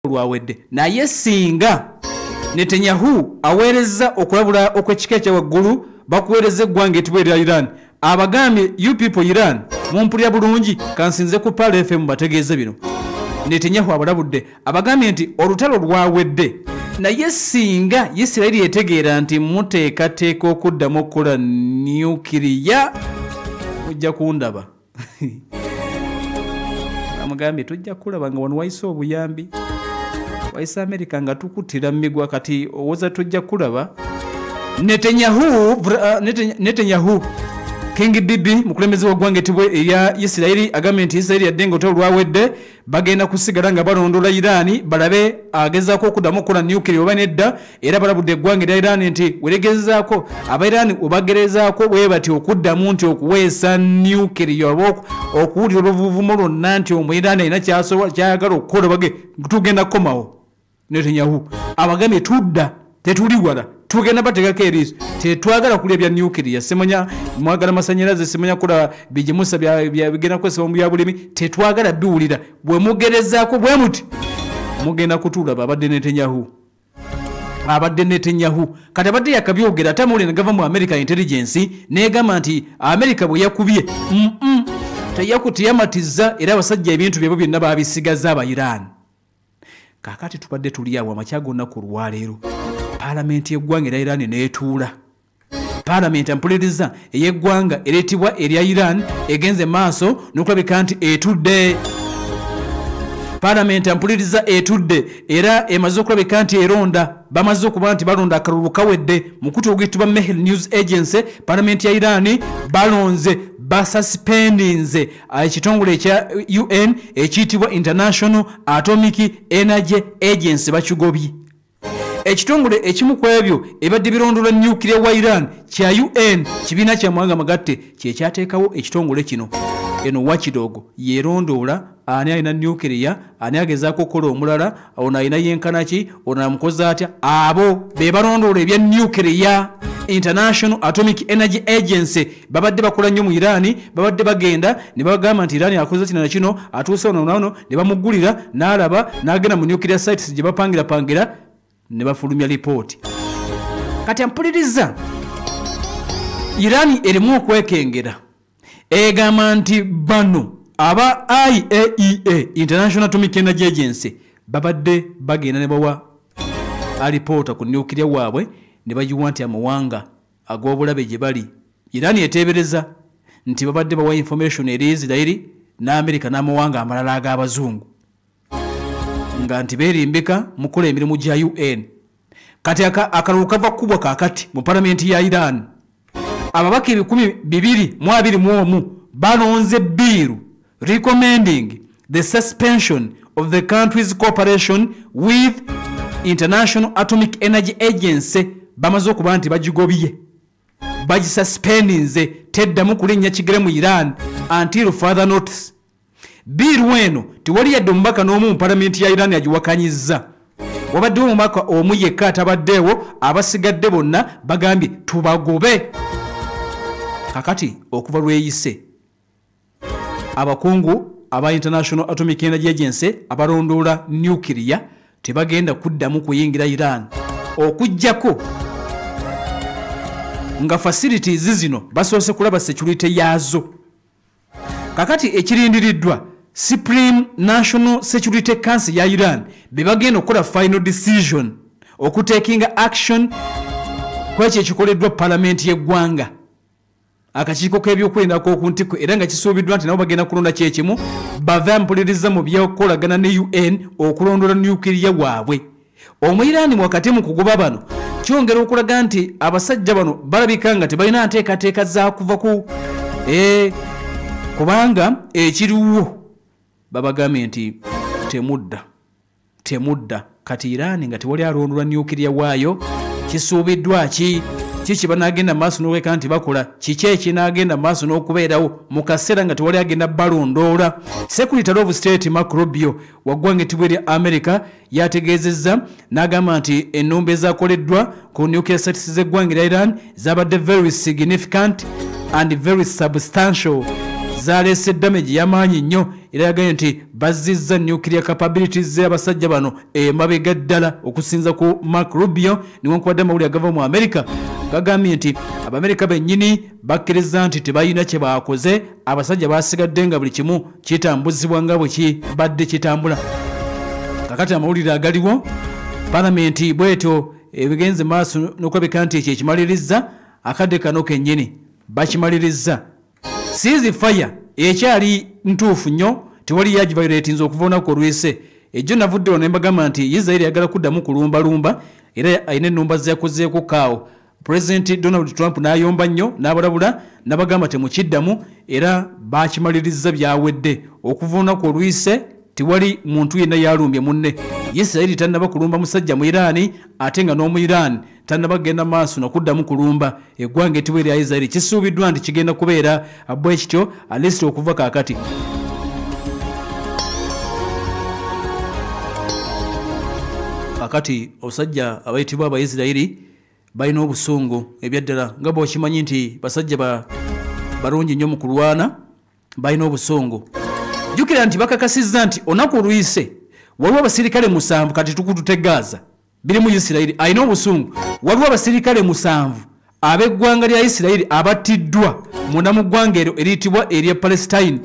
lwawedde naye singa Netanyahu aweereza okulabula okw'ekika kya waggulu bakuweereza eggwanga etibwa erya Iran abagambye you people Iran mumpulira bulungi kansinze ku Pala FM bategeeze bino Netanyahu abalabudde abagambye nti olutalo lwawedde naye singa Isiraeli yetegeera nti muteekateeka okuddamu okukola nuclear mujja kundaba amugambye tujja kulaba nga wano wayise obuyambi wayise Amerika nga tukutira migwa kati owoza tujja kulaba Netanyahu King Bibi mukulembeze w'eggwanga etibwa erya Isiraeli agambye nti Isiraeli yadde nga olutalo lwawedde bagenda kusigala nga balondola Irani balabe agezaako okuddamu okukola nuclear oba nedda era balabudde eggwanga erya Irani nti weregezaako Abairani obagerezaako bwe bati okuddamu nti okuweesa nuclear oba okuwulira oluvuvumo lwonna nti Omuyirani alina kyayagala okukola bage tugenda kukomawo Netanyahu abagambye tudda tetuli wala tugenda bategako eriiso tetwagala kulya bya nuclear semanya mwagala masanyalaze semanya kola bijimusa bigenda kwesaba mu byabulimi tetwagala biwulira bwe mugerezaako bwe muti mugenda kutuula babadde Netanyahu kati abadde yakabyogera ate amawulire gava mu American Intelligence negamba nti America bwe yakubye teyamatiza era abasajja ebintu byabwe byonna babisigaza Abayirani kakati tubadde tuli awo amakya gonna ku lwaleero Parliament y'eggwanga erya Iran neetuula Parliament empuliriza ey'eggwanga ereetibwa erya Iran egenze maaso n'okulabika nti etudde Parliament empuliriza etudde era emaze okulabika nti eronda bamaze okuba nti balonda akalulu kawedde mukutu oguyitibwa Mehr News Agency Parliament ya Iran balonze basuspendinze ekitongole ekya UN ekiyitibwa International Atomic Energy Agency bakigobye ekitongole ekimu ku ebyo ebadde birondola nuclear wa Iran kya UN kibiina kya mwanga magatte kyekyateekawo ekitongole kino eno watchdog yerondola ani alina nuclear ani agezaako okukola omulala ono alina yenkanaki ono amukoze atya abo be barondola ebya nuclear International Atomic Energy Agency babadde bakola nnyo mu Iran babadde bagenda ne bagamba nti Iran akoze kino na kino atuuse ono ne bamugulira n'alaba n'agenda mu nuclear sites gye bapangira ne bafulumya report kati ampuliriza Iran erimu okwekengera egamba nti bano aba IAEA International Atomic Energy Agency babadde bagenda ne bawa alipota ku nuclear waabwe ne bayiwa nti amawanga ag'obulabe gye bali Iran eteebereza nti babadde bawa information eri Israeli n'Amerika n'amawanga amalala ag'abazungu nga nti beerimbika mukola emirimu gya UN kati akalulu kava kubwa kakati mu Parliament ya Iran ababaka 221 balonze bill recommending the suspension of the country's cooperation with International Atomic Energy Agency bamaze okuba nti bagigobye bagisuspendinze teddamu kulinnya kigere mu Iran until further notice bill weno tiwali yadde omubaka n'omu mu Parliament ya Iran yagiwakanyizza wabaddewo omubaka omu yekka atabaddeewo abasigadde bonna bagambye tubagobe kakati okuva lweyise abakungu aba International Atomic Energy Agency abalondoola nuclear tebagenda kuddamu kuyingira Iran okujjako nga facilities zino basoose kulaba security yaazo kakati ekirindiriddwa Supreme National Security Council ya Iran bebagenda okukola final decision okutekinga action kwekyo ekikoleddwa Parliament y'eggwanga akakiiko k'ebyokwerinda k'okuntiko era nga kisuubiddwa nti nabo bagenda kulonda kyekimu bava mpuliriza mu byokolagana ne UN okulondola nuclear waabwe Omuyirani wakati mu kugoba bano kyongera okulaga nti abasajja bano balabika nga tebalina nteekateeka za kuva ku kubanga ekiriwo babagambye nti temudda kati Iran nga tewali alondolwa nuclear waayo kisuubiddwa kiki banagenda maaso n'okweka nti bakola kiki ekinagenda maaso n'okubeerawo mu kaseera nga tewali agenda balondoola Secretary of State Marco Rubio waggwanga ettibwa erya America yategeezezza n'agamba nti ennumba ezaakoleddwa ku nuclear sites z'eggwanga erya Iran zabadde very significant and very substantial zalese damage yamanyi nnyo era yagambye nti bazizza nuclear capabilities z'abasajja bano emabega ddala okusinza ku Mark Rubio niwankubadde amawulire agava mu America gagambye nti Abamerika bennyini bakkiriza nti tebalina kye baakoze abasajja basigadde nga buli kimu kitambuzibwa nga bwe kibadde kitambula. Kakati amawulire agaliwo Parliament bwetyo ebigenze maaso n'okulabika nti ekyo ekimaliriza akadde kano kennyini bakimaliriza. Ceasefire ekyali ntuufu nnyo tewali yagivayoletinza okuva olunaku olwise. Ejjo navuddewo ne mbagamba nti Israel yagala kuddamu kulumbalumba era ayina ennumba zeyakozeeko kaawo. President Donald Trump n'ayomba nnyo n'abalabula n'abagamba temukiddamu era bakimaliriza byawedde. Okuva olunaku olwise tewali muntu yenna yalumbye munne. Israel tannaba kulumba musajja mu Iran ate nga n'omu Iran tannaba genda maaso nakuddamu kulumba. Eggwanga ettibwa erya Israel kisuubiddwa nti kigenda kubeera bwe kityo alist okuva kaakati. Kakati obusajja abayitibwa Abayisirayiri balina obusungu ebyaddala nga bw'okimanyi nti basajja balungi nnyo mu kulwana balina obusungu. Jjukira nti bakakasizza nti onaku oluyise waliwo abasirikale 7 kati tukutute Gaza biri mu Isirayiri alina obusungu. Waliwo abasirikale 7 ab'eggwanga lya Isirayiri abattiddwa munda mu ggwanga eryo eriyitibwa erya Palestine.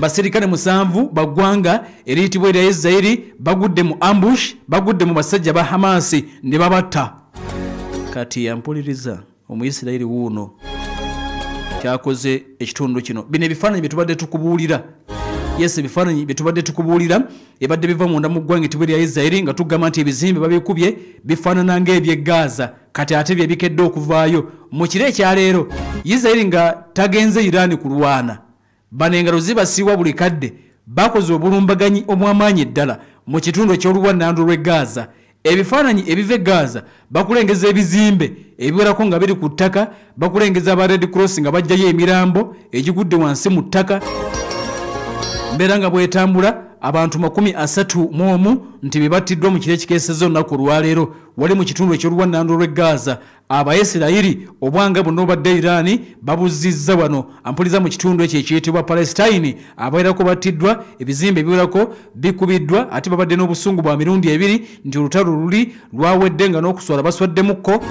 Basirikale 7 baggwanga eriyitibwa erya Isirayiri bagudde mu ambush, bagudde mu basajja ba Hamasi ne babatta. Kati yampuliriza Omuyisirayiri wuuno kyakoze ekitundu kino. Bino ebifaananyi bye tubadde tukubuulira. Yes, ebifaananyi bye tubadde tukubuulira ebadde biva munda mu ggwanga ettibwa erya Isirayiri nga tugamba nti ebizimbe babikubye bifaanana ng'eby'e Gaza kati ate bye bikedde okuvaayo. Mu kiro ekyaleero Isirayiri nga tagenze Iran kulwana bano engalo zibasiibwa buli kadde bakoze obulumbaganyi obw'amaanyi ddala mu kitundu eky'oluwannando lw'e Gaza. Ebifaananyi ebiva e Gaza bakulengeza ebizimbe ebiwerako nga biri ku ttaka, bakulengeza aba Red Cross nga bajjayo emirambo egigudde wansi mu ttaka. Mbeera nga bwetambula abantu 31 nti bibattiddwa mu kiro ekikeesezza olunaku olwaleero wali mu kitundu eky'oluwannando lw'e Gaza. Abayisirayiri obwanga buno obadde Iran babuzizza wano ampuliza mu kitundu ekyo ekiyitibwa Palestine abawerako battiddwa, ebizimbe ebiwerako bikubiddwa ate babadde n'obusungu bwa mirundi 2 nti olutalo luli lwawedde nga n'okuswala baswaddemukko.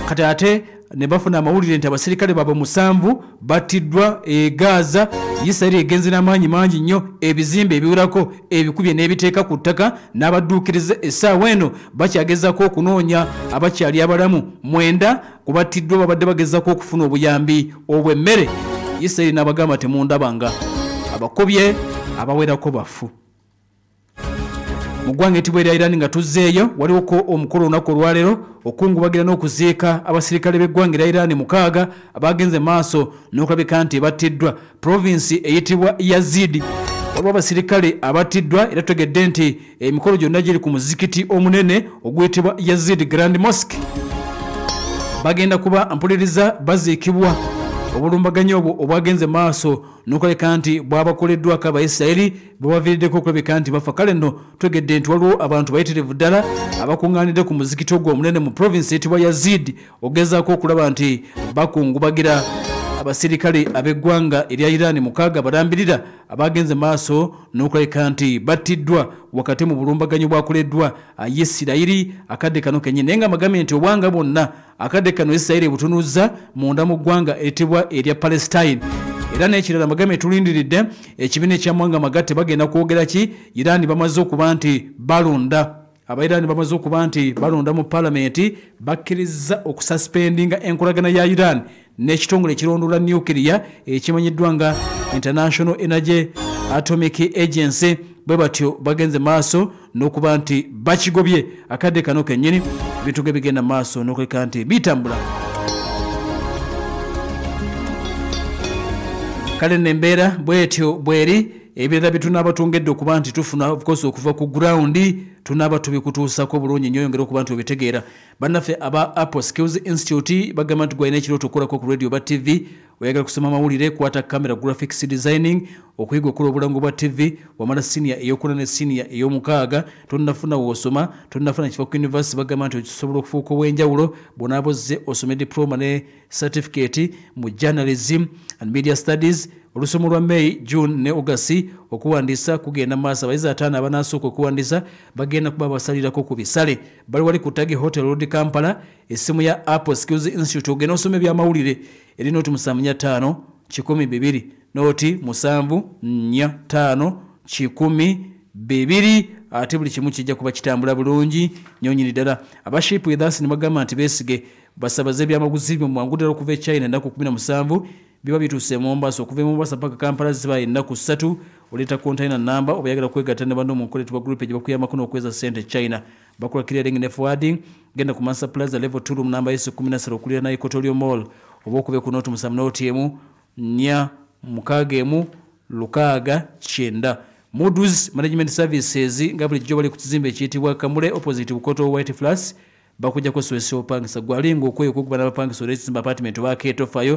Kati ate ne bafuna amawulire nti abasirikale baabwe 7 battiddwa e Gaza. Isirayiri egenze n'amaanyi mangi nnyo ebizimbe ebiwerako ebikubye n'ebiteeka ku ttaka n'abadduukiriza essaawa eno bakyagezaako okunoonya abakyali abalamu 9 kubattiddwa babadde bagezaako okufuna obuyambi obw'emmere. Isirayiri n'abagamba temundabanga abakubye abawerako bafu. Mu ggwanga ettibwa erya Iran nga tuzzeeyo waliwo ko omukolo olunaku olwaleero okungubagira n'okuziika abasirikale b'eggwanga erya Iran 6 abagenze maaso n'okulabika nti battiddwa provinsi eyitibwa Yazid. Waliwo abasirikale abattiddwa era tutegedde nti emikolo gyonna giri ku muzikiti omunene oguyitibwa Yazid Grand Mosque. Bagenda kuba mpuliriza baziikibwa. Obulumbaganyi obwo obwagenze maaso n'okulabika nti bwabakoleddwako Abayisirayiri bwebaviiriddeko okulabika nti bafa. Kale nno twegedde nti waliwo abantu bayitirivu ddala abakuŋŋaanidde ku muzikiti ogwo omunene mu provinsi eyitibwa Yazid ogezaako okulaba nti bakungubagira abasirikale ab'eggwanga erya Iran 6 balambirira abagenze maaso n'okulabika nti battiddwa wakati mu bulumbaganyi bwakoleddwa Isirayiri akadde kano kennyini. Naye nga amagambye nti obwanga bwonna akadde kano Isirayiri butunuza munda mu ggwanga etibwa erya Palestine. Era n'ekirala amagambye tulindiridde ekibiina ekyamawanga amagatte bagenda kwogera ki. Iran bamaze okuba nti balonda Abairani bamaze okuba nti balonda mu Parliament bakkiriza okususpendinga enkolagana ya Iran n'ekitongole ekirondoola nuclear ekimanyiddwa nga International Energy Atomic Agency. Bwe batyo bagenze maaso n'okuba nti bakigobye akadde kano kennyini ebintu ge bigenda maaso n'okuleka nti bitambula. Kale n'embeera bwetyo bweri ebirala bitunaba tongedde okuba nti tufuna of course okuva ku ground tunaba tubikutuusako bulungi nnyo yongera okuba nti obitegeera bannaffe aba Apple Skills Institute bagamba nti gwalina ekirooto okukolako ku radio ba TV oyagala kusoma mawulire kwata camera graphics designing okuyiga okukola obulango bwa TV wamala senior eyokuna ne senior ey'omukaaga tonnafuna wosoma tonnafuna kifo ku university bagamba nti osobola okufuuka ow'enjawulo bw'onaabozze osome diploma ne certificate mu journalism and media studies olusomo lwa May, June ne August okuwandiisa kugenda maaso abayizi 5 abanasooka okuwandiisa bagenda kuba basalirako ku bisale bali wali ku Tage Hotel Road Kampala essimu ya Apple Skills Institute ogenda osome byamawulire eri noti 745 12 noti 745 12 ate buli kimu kijja kuba kitambula bulungi nyonyini ddala abashipu edasi ne bagamba nti beesige basabaze byamaguzi byo mwangudira okuva e China ennaku 17 biba bituuse Mombasa okuva Mombasa paka Kampala ziba ennaku 3 oleta container number obayagala kwegatta ne bando mu koleti wa group gye bakuyamba kuno okweza sente China bakola clearing ne forwarding genda ku Mansa Plaza level 2 room number S17 okulira na Equatorial Mall oba okube ku note musamu OTM nya mukagemu lukaga chenda Moody's Management Services nga buli jjo bali ku kizimbe ekiyitibwa Kamule opposite Bukoto White Flats bakujja ko Swesio Pangisa gwalingo okweyo okukuba n'abapangisa olw'ekizimbe apartment wa Keto Fayo